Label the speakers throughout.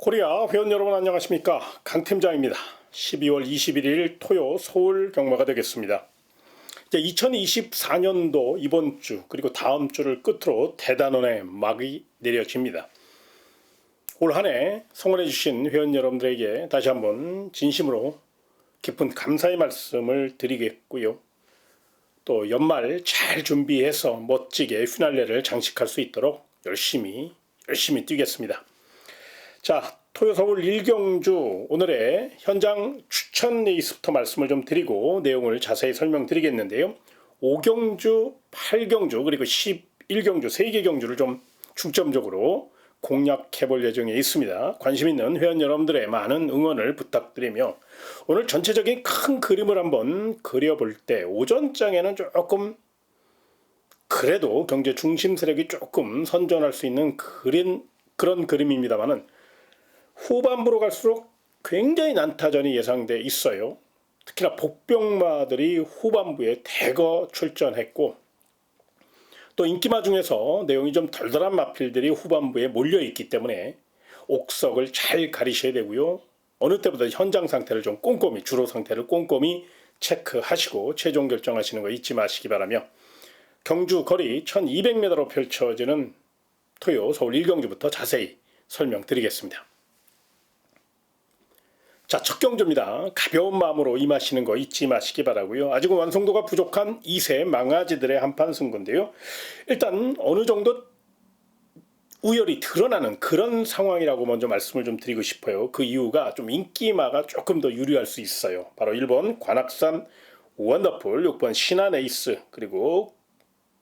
Speaker 1: 코리아 회원 여러분 안녕하십니까? 강 팀장입니다. 12월 21일 토요 서울 경마가 되겠습니다. 이제 2024년도 이번 주 그리고 다음 주를 끝으로 대단원의 막이 내려집니다. 올 한 해 성원해 주신 회원 여러분들에게 다시 한번 진심으로 깊은 감사의 말씀을 드리겠고요. 또 연말 잘 준비해서 멋지게 휘날레를 장식할 수 있도록 열심히 뛰겠습니다. 자, 토요 서울 1경주 오늘의 현장 추천 레이스부터 말씀을 좀 드리고 내용을 자세히 설명드리겠는데요. 5경주, 8경주 그리고 11경주 3개 경주를 좀 중점적으로 공략해 볼 예정에 있습니다. 관심 있는 회원 여러분들의 많은 응원을 부탁드리며 오늘 전체적인 큰 그림을 한번 그려볼 때 오전장에는 조금 그래도 경제 중심 세력이 조금 선전할 수 있는 그런 그림입니다만은 후반부로 갈수록 굉장히 난타전이 예상돼 있어요. 특히나 복병마들이 후반부에 대거 출전했고 또 인기마 중에서 내용이 좀 덜덜한 마필들이 후반부에 몰려있기 때문에 옥석을 잘 가리셔야 되고요. 어느 때보다 현장 상태를 좀 꼼꼼히 주로 상태를 꼼꼼히 체크하시고 최종 결정하시는 거 잊지 마시기 바라며 경주 거리 1200m로 펼쳐지는 토요 서울 1경주부터 자세히 설명드리겠습니다. 자, 첫 경주입니다. 가벼운 마음으로 임하시는 거 잊지 마시기 바라고요. 아직은 완성도가 부족한 2세 망아지들의 한판 승부인데요. 일단 어느 정도 우열이 드러나는 그런 상황이라고 먼저 말씀을 좀 드리고 싶어요. 그 이유가 좀 인기마가 조금 더 유리할 수 있어요. 바로 1번 관악산 원더풀, 6번 신한에이스, 그리고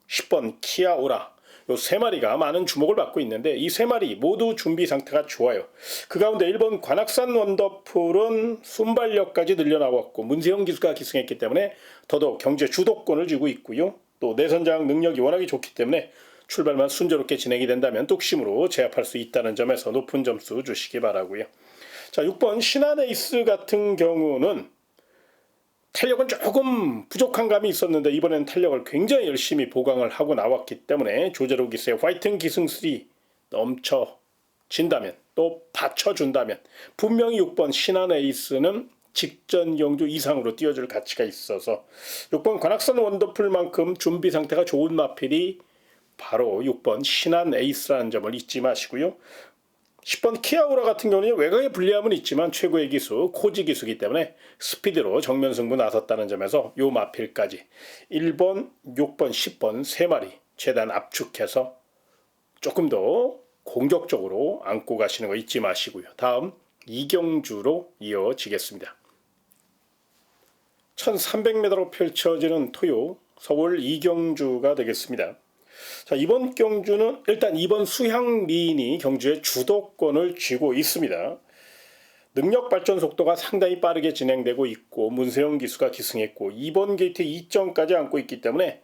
Speaker 1: 10번 키아오라. 요 세 마리가 많은 주목을 받고 있는데 이 세 마리 모두 준비 상태가 좋아요. 그 가운데 1번 관악산 원더풀은 순발력까지 늘려나왔고 문세영 기수가 기승했기 때문에 더더욱 경제 주도권을 쥐고 있고요. 또 내선장 능력이 워낙에 좋기 때문에 출발만 순조롭게 진행이 된다면 뚝심으로 제압할 수 있다는 점에서 높은 점수 주시기 바라고요. 자, 6번 신한에이스 같은 경우는 탄력은 조금 부족한 감이 있었는데 이번에는 탄력을 굉장히 열심히 보강을 하고 나왔기 때문에 조제로 기수의 화이팅 기승3 넘쳐진다면 또 받쳐준다면 분명히 6번 신한에이스는 직전 경주 이상으로 뛰어줄 가치가 있어서 6번 관악산 원더풀만큼 준비 상태가 좋은 마필이 바로 6번 신한에이스라는 점을 잊지 마시고요. 10번 키아오라 같은 경우는 외곽의 불리함은 있지만 최고의 기수, 코지 기수이기 때문에 스피드로 정면 승부 나섰다는 점에서 요 마필까지 1번, 6번, 10번 3마리 최대한 압축해서 조금 더 공격적으로 안고 가시는 거 잊지 마시고요. 다음 2경주로 이어지겠습니다. 1300m로 펼쳐지는 토요 서울 2경주가 되겠습니다. 자, 이번 경주는 일단 2번 수향미인이 경주의 주도권을 쥐고 있습니다. 능력 발전 속도가 상당히 빠르게 진행되고 있고 문세영 기수가 기승했고 2번 게이트 2점까지 안고 있기 때문에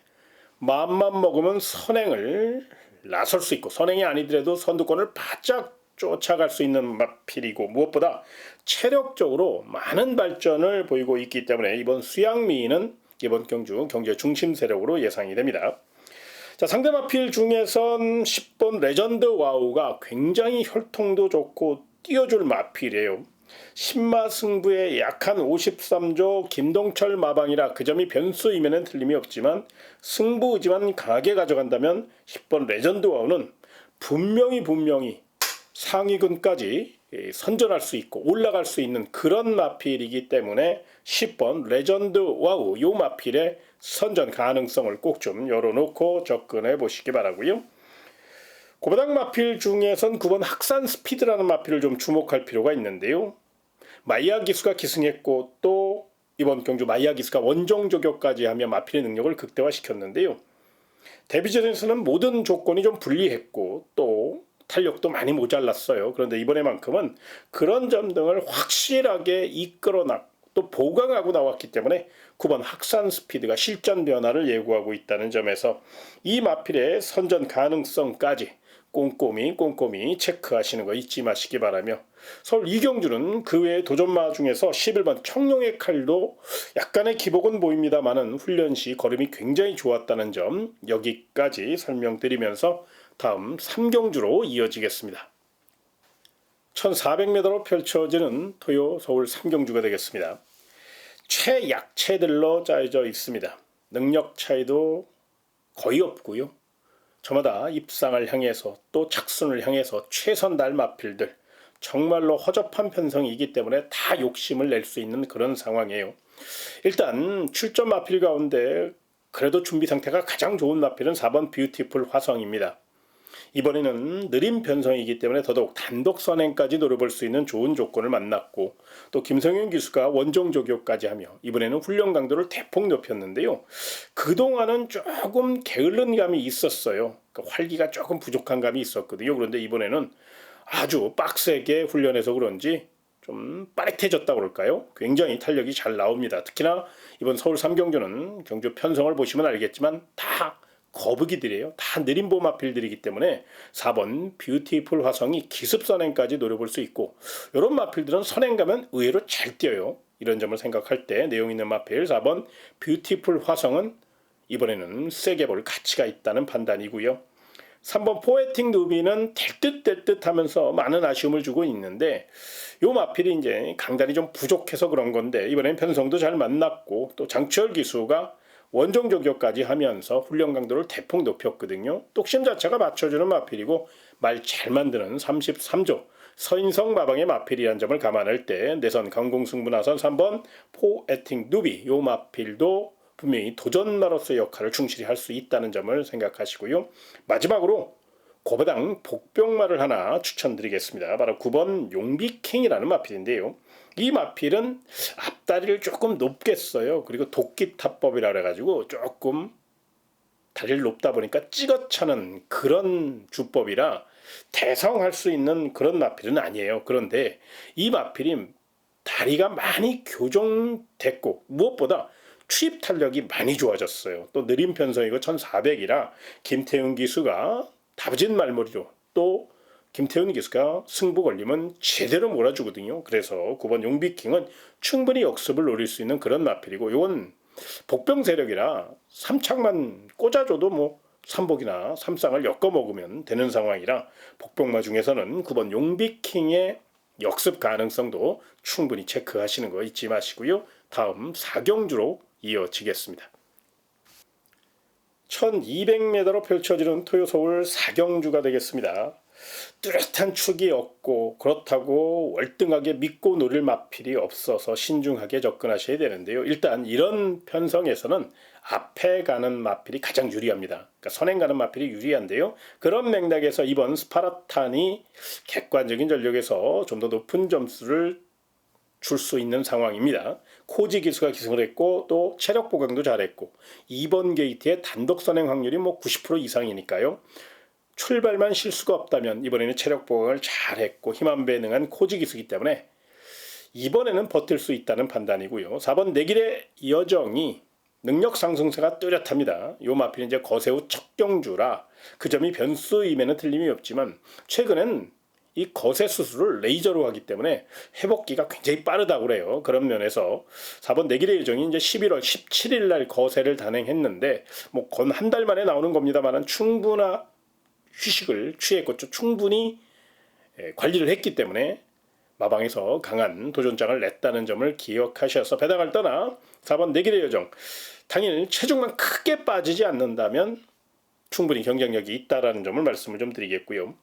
Speaker 1: 마음만 먹으면 선행을 나설 수 있고 선행이 아니더라도 선두권을 바짝 쫓아갈 수 있는 마필이고 무엇보다 체력적으로 많은 발전을 보이고 있기 때문에 이번 수향미인은 이번 경주 경제 중심 세력으로 예상이 됩니다. 자, 상대 마필 중에선 10번 레전드 와우가 굉장히 혈통도 좋고 뛰어줄 마필이에요. 신마 승부에 약한 53조 김동철 마방이라 그 점이 변수이면 틀림이 없지만 승부지만 강하게 가져간다면 10번 레전드 와우는 분명히 상위군까지 선전할 수 있고 올라갈 수 있는 그런 마필이기 때문에 10번 레전드 와우 요 마필의 선전 가능성을 꼭 좀 열어놓고 접근해 보시기 바라고요. 고바닥 마필 중에선 9번 학산 스피드라는 마필을 좀 주목할 필요가 있는데요. 마이야 기수가 기승했고 또 이번 경주 마이야 기수가 원정 저격까지 하며 마필의 능력을 극대화시켰는데요. 데뷔전에서는 모든 조건이 좀 불리했고 또 탄력도 많이 모자랐어요. 그런데 이번에만큼은 그런 점 등을 확실하게 이끌어나 또 보강하고 나왔기 때문에 9번 학산 스피드가 실전 변화를 예고하고 있다는 점에서 이 마필의 선전 가능성까지 꼼꼼히 체크하시는 거 잊지 마시기 바라며 서울 2경주는 그 외의 도전마 중에서 11번 청룡의 칼도 약간의 기복은 보입니다만은 훈련 시 걸음이 굉장히 좋았다는 점 여기까지 설명드리면서 다음 3경주로 이어지겠습니다. 1400m로 펼쳐지는 토요 서울 3경주가 되겠습니다. 최약체들로 짜여져 있습니다. 능력 차이도 거의 없고요. 저마다 입상을 향해서 또 착순을 향해서 최선 달 마필들, 정말로 허접한 편성이기 때문에 다 욕심을 낼 수 있는 그런 상황이에요. 일단 출전 마필 가운데 그래도 준비 상태가 가장 좋은 마필은 4번 뷰티풀 화성입니다. 이번에는 느린 편성이기 때문에 더더욱 단독 선행까지 노려볼 수 있는 좋은 조건을 만났고, 또 김성현 기수가 원종 조교까지 하며 이번에는 훈련 강도를 대폭 높였는데요. 그동안은 조금 게으른 감이 있었어요. 그러니까 활기가 조금 부족한 감이 있었거든요. 그런데 이번에는 아주 빡세게 훈련해서 그런지 좀 빠릿해졌다고 그럴까요? 굉장히 탄력이 잘 나옵니다. 특히나 이번 서울 3경주는 경주 편성을 보시면 알겠지만 다 거북이들이에요. 다 느린 보마필들이기 때문에 4번 뷰티풀 화성이 기습 선행까지 노려볼 수 있고, 이런 마필들은 선행 가면 의외로 잘 뛰어요. 이런 점을 생각할 때 내용 있는 마필 4번 뷰티풀 화성은 이번에는 세게 볼 가치가 있다는 판단이고요. 3번 포에틱 누비는 될 듯 하면서 많은 아쉬움을 주고 있는데, 요 마필이 이제 강단이 좀 부족해서 그런 건데 이번엔 편성도 잘 만났고, 또 장철 기수가 원종 조교까지 하면서 훈련 강도를 대폭 높였거든요. 똑심 자체가 맞춰주는 마필이고 말 잘 만드는 33조 서인성 마방의 마필이라는 점을 감안할 때 내선 강공승부 나선 3번 포에틱 누비, 요 마필도 분명히 도전마로서의 역할을 충실히 할 수 있다는 점을 생각하시고요. 마지막으로 고배당 복병마를 하나 추천드리겠습니다. 바로 9번 용비킹이라는 마필인데요. 이 마필은 앞다리를 조금 높게 써요. 그리고 도끼탑법이라 그래가지고 조금 다리를 높다 보니까 찍어차는 그런 주법이라 대성할 수 있는 그런 마필은 아니에요. 그런데 이 마필이 다리가 많이 교정됐고 무엇보다 추입 탄력이 많이 좋아졌어요. 또 느린 편성이고 1400이라 김태훈 기수가 다부진 말머리로, 또 김태훈 기수가 승부 걸리면 제대로 몰아주거든요. 그래서 9번 용비킹은 충분히 역습을 노릴 수 있는 그런 마필이고, 이건 복병 세력이라 3착만 꽂아줘도 뭐 3복이나 3쌍을 엮어 먹으면 되는 상황이라 복병마 중에서는 9번 용비킹의 역습 가능성도 충분히 체크하시는 거 잊지 마시고요. 다음 4경주로 이어지겠습니다. 1200m로 펼쳐지는 토요 서울 4경주가 되겠습니다. 뚜렷한 축이 없고 그렇다고 월등하게 믿고 노릴 마필이 없어서 신중하게 접근하셔야 되는데요. 일단 이런 편성에서는 앞에 가는 마필이 가장 유리합니다. 그러니까 선행 가는 마필이 유리한데요. 그런 맥락에서 이번 스파르탄이 객관적인 전력에서 좀 더 높은 점수를 줄 수 있는 상황입니다. 코지 기수가 기승을 했고 또 체력 보강도 잘했고 2번 게이트의 단독 선행 확률이 뭐 90% 이상이니까요. 출발만 실수가 없다면 이번에는 체력 보강을 잘했고 힘안배능한 코지 기수이기 때문에 이번에는 버틸 수 있다는 판단이고요. 4번 내길의 여정이 능력 상승세가 뚜렷합니다. 요 마필은 이제 거세후 첫 경주라 그 점이 변수임에는 틀림이 없지만 최근엔 이 거세 수술을 레이저로 하기 때문에 회복기가 굉장히 빠르다고 그래요. 그런 면에서 4번 내길의 예정이 이제 11월 17일 날 거세를 단행했는데 뭐 건 한 달 만에 나오는 겁니다만은 충분한 휴식을 취했고 충분히 관리를 했기 때문에 마방에서 강한 도전장을 냈다는 점을 기억하셔서 배당을 떠나 4번 내길의 여정 당일 체중만 크게 빠지지 않는다면 충분히 경쟁력이 있다라는 점을 말씀을 좀 드리겠고요.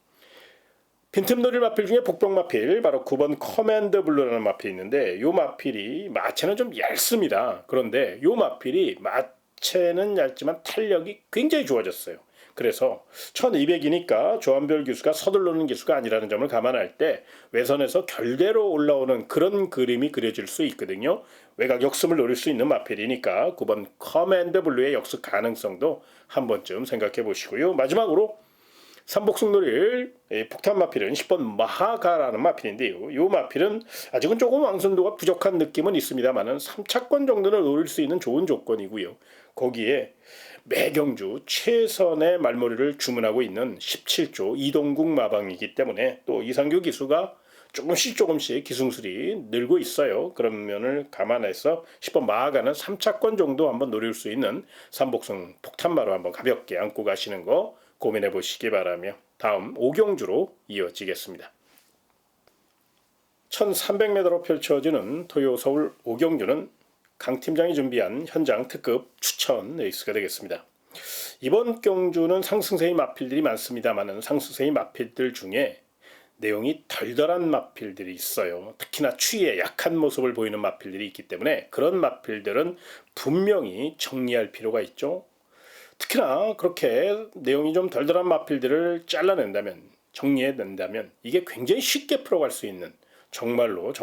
Speaker 1: 빈틈 노릴 마필 중에 복병 마필 바로 9번 커맨드 블루라는 마필이 있는데 이 마필이 마체는 좀 얇습니다. 그런데 이 마필이 마체는 얇지만 탄력이 굉장히 좋아졌어요. 그래서 1200이니까 조한별 기수가 서둘르는 기수가 아니라는 점을 감안할 때 외선에서 결대로 올라오는 그런 그림이 그려질 수 있거든요. 외곽 역습을 노릴 수 있는 마필이니까 9번 커맨드 블루의 역습 가능성도 한 번쯤 생각해 보시고요. 마지막으로 삼복승 노릴 폭탄 마필은 10번 마하가라는 마필인데요. 이 마필은 아직은 조금 왕순도가 부족한 느낌은 있습니다만은 3차권 정도는 노릴 수 있는 좋은 조건이고요. 거기에 매경주 최선의 말머리를 주문하고 있는 17조 이동국 마방이기 때문에 또 이상규 기수가 조금씩 기승술이 늘고 있어요. 그런 면을 감안해서 10번 마하가는 3차권 정도 한번 노릴 수 있는 삼복승 폭탄마로 한번 가볍게 안고 가시는 거 고민해 보시기 바라며 다음 5경주로 이어지겠습니다. 1300m로 펼쳐지는 토요 서울 5경주는 강 팀장이 준비한 현장 특급 추천 레이스가 되겠습니다. 이번 경주는 상승세의 마필들이 많습니다만 상승세의 마필들 중에 내용이 덜덜한 마필들이 있어요. 특히나 추위에 약한 모습을 보이는 마필들이 있기 때문에 그런 마필들은 분명히 정리할 필요가 있죠. 특히나 그렇게 내용이 좀 덜덜한 마필들을 잘라낸다면, 정리해낸다면 이게 굉장히 쉽게 풀어갈 수 있는 정말로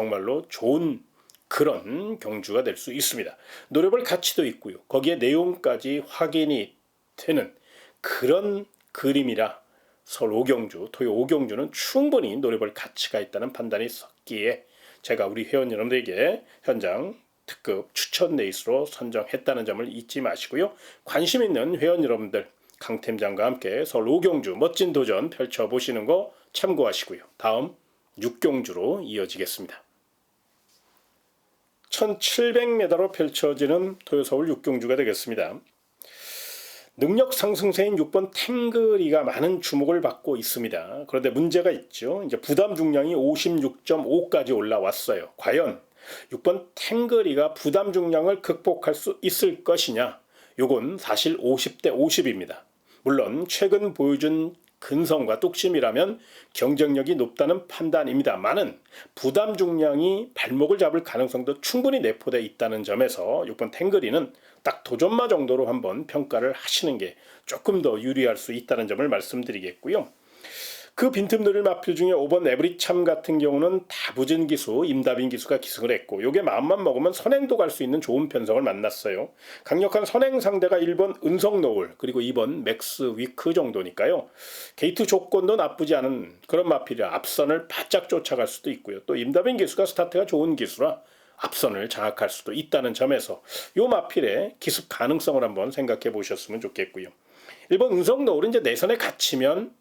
Speaker 1: 좋은 그런 경주가 될 수 있습니다. 노려볼 가치도 있고요. 거기에 내용까지 확인이 되는 그런 그림이라 서울 5경주, 토요 5경주는 충분히 노려볼 가치가 있다는 판단이 섰기에 제가 우리 회원 여러분들에게 현장 특급 추천 레이스로 선정했다는 점을 잊지 마시고요. 관심 있는 회원 여러분들 강 팀장과 함께 서울 5경주 멋진 도전 펼쳐보시는 거 참고하시고요. 다음 6경주로 이어지겠습니다. 1700m로 펼쳐지는 토요 서울 6경주가 되겠습니다. 능력 상승세인 6번 탱그리가 많은 주목을 받고 있습니다. 그런데 문제가 있죠. 이제 부담 중량이 56.5까지 올라왔어요. 과연 6번 탱그리가 부담 중량을 극복할 수 있을 것이냐? 요건 사실 50대 50입니다. 물론 최근 보여준 근성과 뚝심이라면 경쟁력이 높다는 판단입니다만은 부담 중량이 발목을 잡을 가능성도 충분히 내포되어 있다는 점에서 6번 탱그리는 딱 도전마 정도로 한번 평가를 하시는 게 조금 더 유리할 수 있다는 점을 말씀드리겠고요. 그 빈틈 노릴 마필 중에 5번 에브리참 같은 경우는 다부진 기수, 임다빈 기수가 기승을 했고 요게 마음만 먹으면 선행도 갈 수 있는 좋은 편성을 만났어요. 강력한 선행 상대가 1번 은성노을 그리고 2번 맥스 위크 정도니까요. 게이트 조건도 나쁘지 않은 그런 마필이라 앞선을 바짝 쫓아갈 수도 있고요. 또 임다빈 기수가 스타트가 좋은 기수라 앞선을 장악할 수도 있다는 점에서 요 마필의 기습 가능성을 한번 생각해 보셨으면 좋겠고요. 1번 은성노을은 이제 내선에 갇히면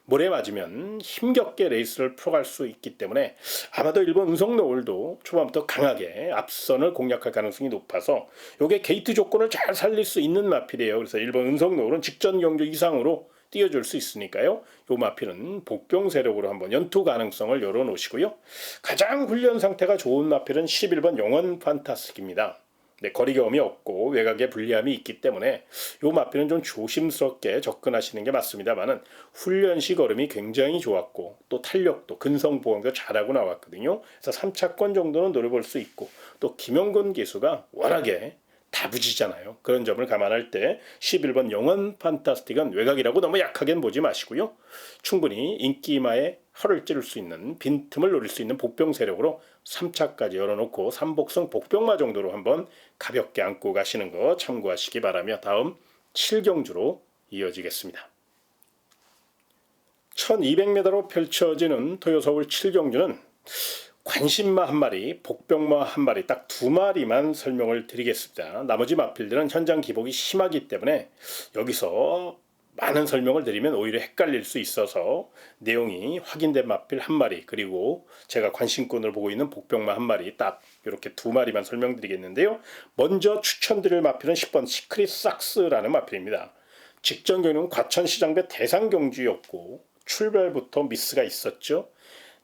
Speaker 1: 모래 맞으면 힘겹게 레이스를 풀어갈 수 있기 때문에 아마도 1번 은성노을도 초반부터 강하게 앞선을 공략할 가능성이 높아서 이게 게이트 조건을 잘 살릴 수 있는 마필이에요. 그래서 1번 은성노을은 직전 경주 이상으로 띄워줄 수 있으니까요. 이 마필은 복병 세력으로 한번 연투 가능성을 열어놓으시고요. 가장 훈련 상태가 좋은 마필은 11번 영원 판타스틱입니다. 네, 거리 경험이 없고 외곽에 불리함이 있기 때문에 이 마필은 좀 조심스럽게 접근하시는 게 맞습니다만은 훈련 시 걸음이 굉장히 좋았고 또 탄력도 근성 보강도 잘하고 나왔거든요. 그래서 3차권 정도는 노려볼 수 있고 또 김영건 기수가 워낙에 다부지잖아요. 그런 점을 감안할 때 11번 영원 판타스틱은 외곽이라고 너무 약하게는 보지 마시고요. 충분히 인기마에 허를 찌를 수 있는 빈틈을 노릴 수 있는 복병 세력으로 3차까지 열어놓고 3복승 복병마 정도로 한번 가볍게 안고 가시는 거 참고하시기 바라며 다음 7경주로 이어지겠습니다. 1200m로 펼쳐지는 토요 서울 7경주는 관심마 한 마리, 복병마 한 마리 딱 두 마리만 설명을 드리겠습니다. 나머지 마필들은 현장 기복이 심하기 때문에 여기서 많은 설명을 드리면 오히려 헷갈릴 수 있어서 내용이 확인된 마필 한 마리 그리고 제가 관심권을 보고 있는 복병마 한 마리 딱 이렇게 두 마리만 설명드리겠는데요. 먼저 추천드릴 마필은 10번 시크릿 삭스라는 마필입니다. 직전 경주는 과천시장배 대상 경주였고 출발부터 미스가 있었죠.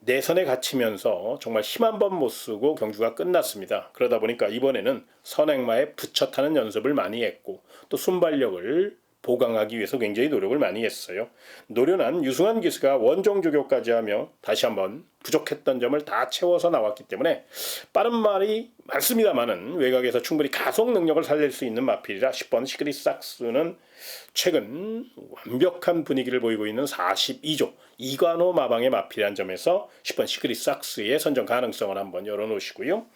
Speaker 1: 내선에 갇히면서 정말 힘 한 번 못 쓰고 경주가 끝났습니다. 그러다 보니까 이번에는 선행마에 붙여 타는 연습을 많이 했고 또 순발력을 보강하기 위해서 굉장히 노력을 많이 했어요. 노련한 유승환 기수가 원정 조교까지 하며 다시 한번 부족했던 점을 다 채워서 나왔기 때문에 빠른 말이 많습니다만은 외곽에서 충분히 가속 능력을 살릴 수 있는 마필이라 10번 시크릿 삭스는 최근 완벽한 분위기를 보이고 있는 42조 이관호 마방의 마필이라는 점에서 10번 시크릿 삭스의 선정 가능성을 한번 열어놓으시고요.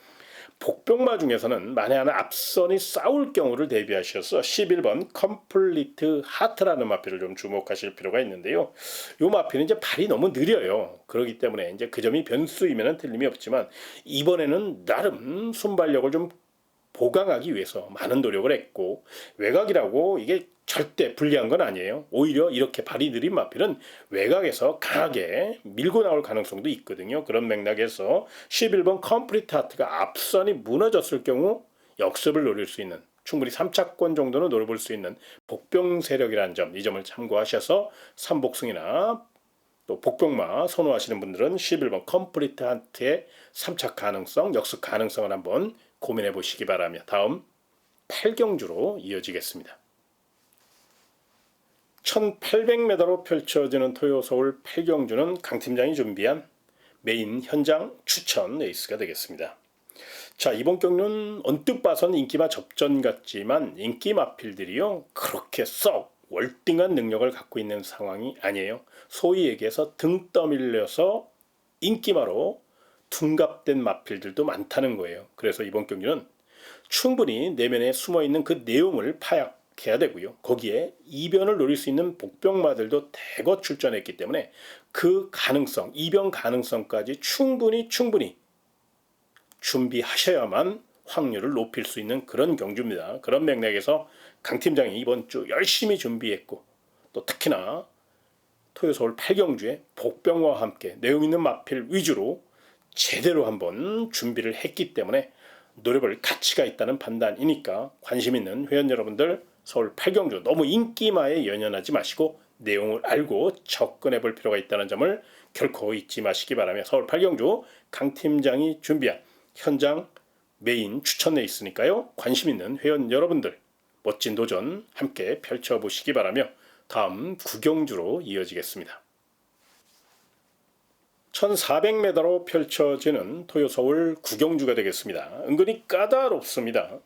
Speaker 1: 복병마 중에서는 만에 하나 앞선이 싸울 경우를 대비하셔서 11번 컴플리트 하트라는 마필을 좀 주목하실 필요가 있는데요. 이 마필은 이제 발이 너무 느려요. 그렇기 때문에 이제 그 점이 변수이면 틀림이 없지만 이번에는 나름 순발력을 좀 보강하기 위해서 많은 노력을 했고 외곽이라고 이게 절대 불리한 건 아니에요. 오히려 이렇게 발이 느린 마필은 외곽에서 강하게 밀고 나올 가능성도 있거든요. 그런 맥락에서 11번 컴플리트 하트가 앞선이 무너졌을 경우 역습을 노릴 수 있는 충분히 3차권 정도는 노려볼 수 있는 복병 세력이라는 점, 이 점을 참고하셔서 3복승이나 또 복병마 선호하시는 분들은 11번 컴플리트 한트의 3차 가능성, 역습 가능성을 한번 고민해 보시기 바라며 다음 8경주로 이어지겠습니다. 1800m로 펼쳐지는 토요 서울 8경주는 강 팀장이 준비한 메인 현장 추천 레이스가 되겠습니다. 자, 이번 경주는 언뜻 봐선 인기마 접전 같지만 인기 마필들이요 그렇게 썩 월등한 능력을 갖고 있는 상황이 아니에요. 소위 얘기해서 등 떠밀려서 인기마로 둔갑된 마필들도 많다는 거예요. 그래서 이번 경주는 충분히 내면에 숨어있는 그 내용을 파악해야 되고요. 거기에 이변을 노릴 수 있는 복병마들도 대거 출전했기 때문에 그 가능성, 이변 가능성까지 충분히 준비하셔야만 확률을 높일 수 있는 그런 경주입니다. 그런 맥락에서 강 팀장이 이번 주 열심히 준비했고 또 특히나 토요서울 8경주에 복병과 함께 내용 있는 마필 위주로 제대로 한번 준비를 했기 때문에 노려볼 가치가 있다는 판단이니까 관심 있는 회원 여러분들 서울 8경주 너무 인기마에 연연하지 마시고 내용을 알고 접근해 볼 필요가 있다는 점을 결코 잊지 마시기 바라며 서울 8경주 강 팀장이 준비한 현장 메인 추천에 있으니까요. 관심 있는 회원 여러분들 멋진 도전 함께 펼쳐보시기 바라며 다음 9경주로 이어지겠습니다. 1400m로 펼쳐지는 토요서울 9경주가 되겠습니다. 은근히 까다롭습니다.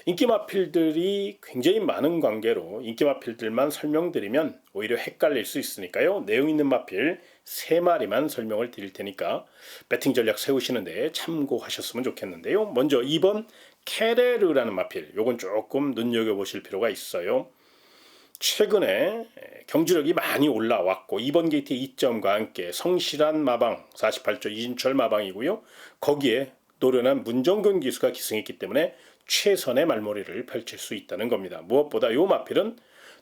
Speaker 1: 인기 마필들이 굉장히 많은 관계로 인기 마필들만 설명드리면 오히려 헷갈릴 수 있으니까요. 내용 있는 마필 3마리만 설명을 드릴 테니까 배팅 전략 세우시는데 참고하셨으면 좋겠는데요. 먼저 2번 케레르라는 마필, 요건 조금 눈여겨보실 필요가 있어요. 최근에 경주력이 많이 올라왔고 2번 게이트 2점과 함께 성실한 마방 48조 이진철 마방이고요. 거기에 노련한 문정근 기수가 기승했기 때문에 최선의 말머리를 펼칠 수 있다는 겁니다. 무엇보다 요 마필은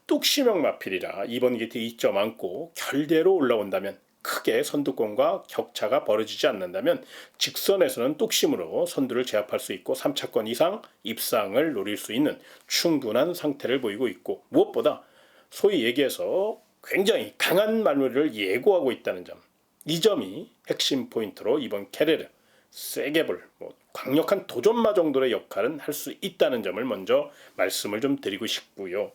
Speaker 1: 뚝심형 마필이라 2번 게이트 2점 안고 결대로 올라온다면 크게 선두권과 격차가 벌어지지 않는다면 직선에서는 뚝심으로 선두를 제압할 수 있고 3차권 이상 입상을 노릴 수 있는 충분한 상태를 보이고 있고 무엇보다 소위 얘기해서 굉장히 강한 말머리를 예고하고 있다는 점, 이 점이 핵심 포인트로 이번 캐레르 세게 볼 강력한 도전마 정도의 역할은 할 수 있다는 점을 먼저 말씀을 좀 드리고 싶고요.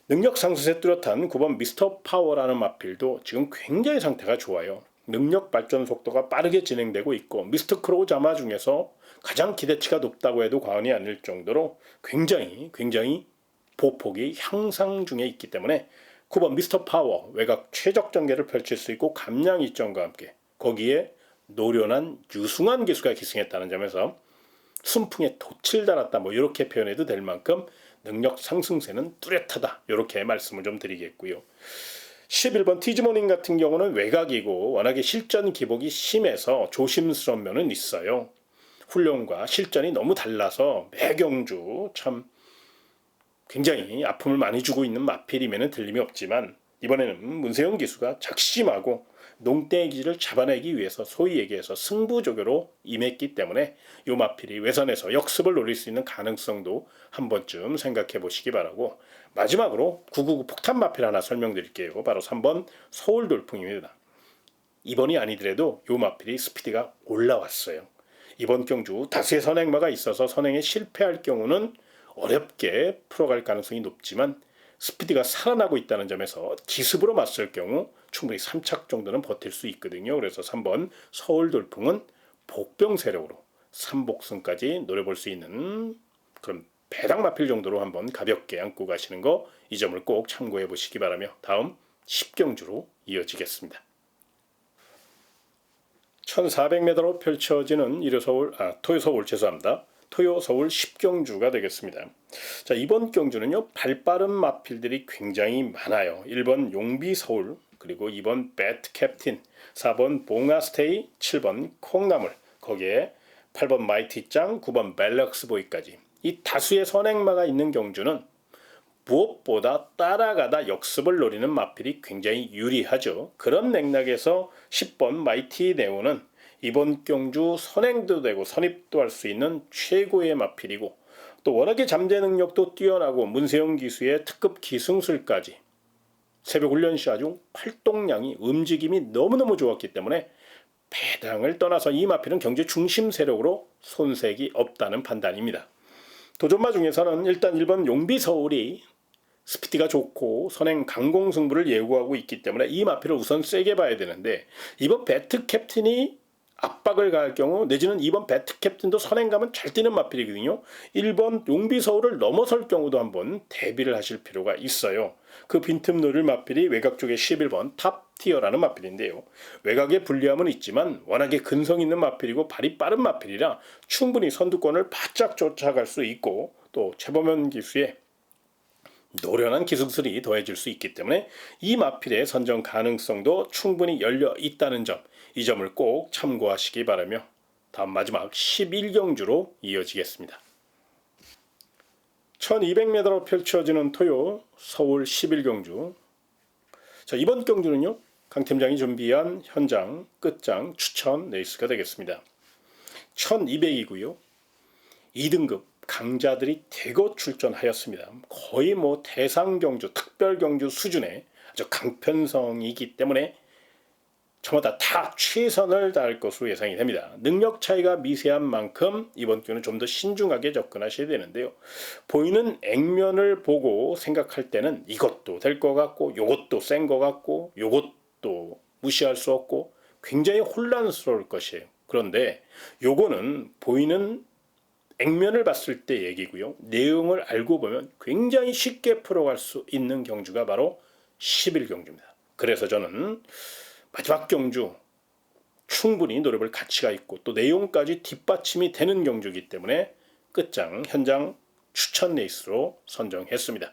Speaker 1: 능력 상승세 뚜렷한 9번 미스터 파워라는 마필도 지금 굉장히 상태가 좋아요. 능력 발전 속도가 빠르게 진행되고 있고 미스터 크로우 자마 중에서 가장 기대치가 높다고 해도 과언이 아닐 정도로 굉장히 보폭이 향상 중에 있기 때문에 9번 미스터 파워 외곽 최적 전개를 펼칠 수 있고 감량 이점과 함께 거기에 노련한 유승환 기수가 기승했다는 점에서 순풍에 돛을 달았다 이렇게 표현해도 될 만큼 능력 상승세는 뚜렷하다 이렇게 말씀을 좀 드리겠고요. 11번 티즈모닝 같은 경우는 외곽이고 워낙에 실전 기복이 심해서 조심스러운 면은 있어요. 훈련과 실전이 너무 달라서 매경주 참 굉장히 아픔을 많이 주고 있는 마필임에는 틀림이 없지만 이번에는 문세영 기수가 작심하고 농땡이기를 잡아내기 위해서 소위 얘기해서 승부조교로 임했기 때문에 이 마필이 외선에서 역습을 노릴 수 있는 가능성도 한 번쯤 생각해 보시기 바라고 마지막으로 999 폭탄 마필 하나 설명드릴게요. 바로 3번 서울 돌풍입니다. 이번이 아니더라도 이 마필이 스피드가 올라왔어요. 이번 경주 다수의 선행마가 있어서 선행에 실패할 경우는 어렵게 풀어갈 가능성이 높지만 스피드가 살아나고 있다는 점에서 기습으로 맞설 경우 충분히 3착 정도는 버틸 수 있거든요. 그래서 3번 서울 돌풍은 복병 세력으로 3복승까지 노려볼 수 있는 그런 배당 마필 정도로 한번 가볍게 안고 가시는 거 이 점을 꼭 참고해 보시기 바라며 다음 10경주로 이어지겠습니다. 1400m로 펼쳐지는 토요 서울 10경주가 되겠습니다. 자, 이번 경주는요 발빠른 마필들이 굉장히 많아요. 1번 용비 서울, 그리고 2번 배트 캡틴, 4번 봉화 스테이, 7번 콩나물, 거기에 8번 마이티짱, 9번 벨럭스 보이까지 이 다수의 선행마가 있는 경주는 무엇보다 따라가다 역습을 노리는 마필이 굉장히 유리하죠. 그런 맥락에서 10번 마이티 네오는 이번 경주 선행도 되고 선입도 할 수 있는 최고의 마필이고 또 워낙에 잠재 능력도 뛰어나고 문세영 기수의 특급 기승술까지 새벽 훈련 시 아주 활동량이 움직임이 너무너무 좋았기 때문에 배당을 떠나서 이 마필은 경주의 중심 세력으로 손색이 없다는 판단입니다. 도전마 중에서는 일단 1번 용비서울이 스피드가 좋고 선행 강공 승부를 예고하고 있기 때문에 이 마필을 우선 세게 봐야 되는데, 이번 배트 캡틴이 압박을 가할 경우 내지는 이번 배트 캡틴도 선행감은 잘 뛰는 마필이거든요. 1번 용비서울을 넘어설 경우도 한번 대비를 하실 필요가 있어요. 그 빈틈 노릴 마필이 외곽 쪽에 11번 탑티어라는 마필인데요. 외곽에 불리함은 있지만 워낙에 근성 있는 마필이고 발이 빠른 마필이라 충분히 선두권을 바짝 쫓아갈 수 있고, 또 최범현 기수의 노련한 기술이 더해질 수 있기 때문에 이 마필의 선정 가능성도 충분히 열려 있다는 점, 이 점을 꼭 참고하시기 바라며 다음 마지막 11경주로 이어지겠습니다. 1200m로 펼쳐지는 토요 서울 11경주. 자, 이번 경주는요, 강 팀장이 준비한 현장 끝장 추천 레이스가 되겠습니다. 1200이고요. 2등급 강자들이 대거 출전하였습니다. 거의 대상경주, 특별경주 수준의 아주 강편성이기 때문에 저마다 다 최선을 다할 것으로 예상이 됩니다. 능력 차이가 미세한 만큼 이번 경우는 좀 더 신중하게 접근하셔야 되는데요. 보이는 액면을 보고 생각할 때는 이것도 될 것 같고 요것도 센 것 같고 요것도 무시할 수 없고 굉장히 혼란스러울 것이에요. 그런데 요거는 보이는 액면을 봤을 때 얘기고요. 내용을 알고 보면 굉장히 쉽게 풀어갈 수 있는 경주가 바로 11경주입니다. 그래서 저는 마지막 경주 충분히 노려볼 가치가 있고 또 내용까지 뒷받침이 되는 경주이기 때문에 끝장 현장 추천 레이스로 선정했습니다.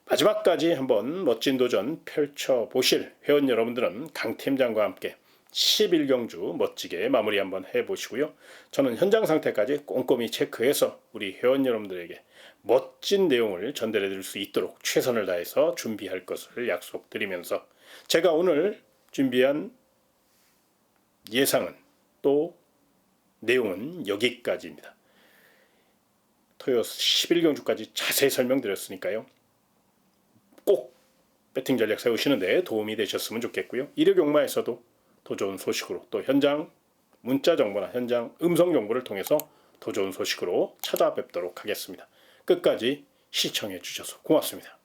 Speaker 1: 마지막까지 한번 멋진 도전 펼쳐보실 회원 여러분들은 강 팀장과 함께 11경주 멋지게 마무리 한번 해보시고요. 저는 현장 상태까지 꼼꼼히 체크해서 우리 회원 여러분들에게 멋진 내용을 전달해 드릴 수 있도록 최선을 다해서 준비할 것을 약속드리면서 제가 오늘 준비한 예상은 또 내용은 여기까지입니다. 토요 11경주까지 자세히 설명드렸으니까요. 꼭 배팅 전략 세우시는데 도움이 되셨으면 좋겠고요. 일요경마에서도 더 좋은 소식으로 또 현장 문자 정보나 현장 음성 정보를 통해서 더 좋은 소식으로 찾아뵙도록 하겠습니다. 끝까지 시청해 주셔서 고맙습니다.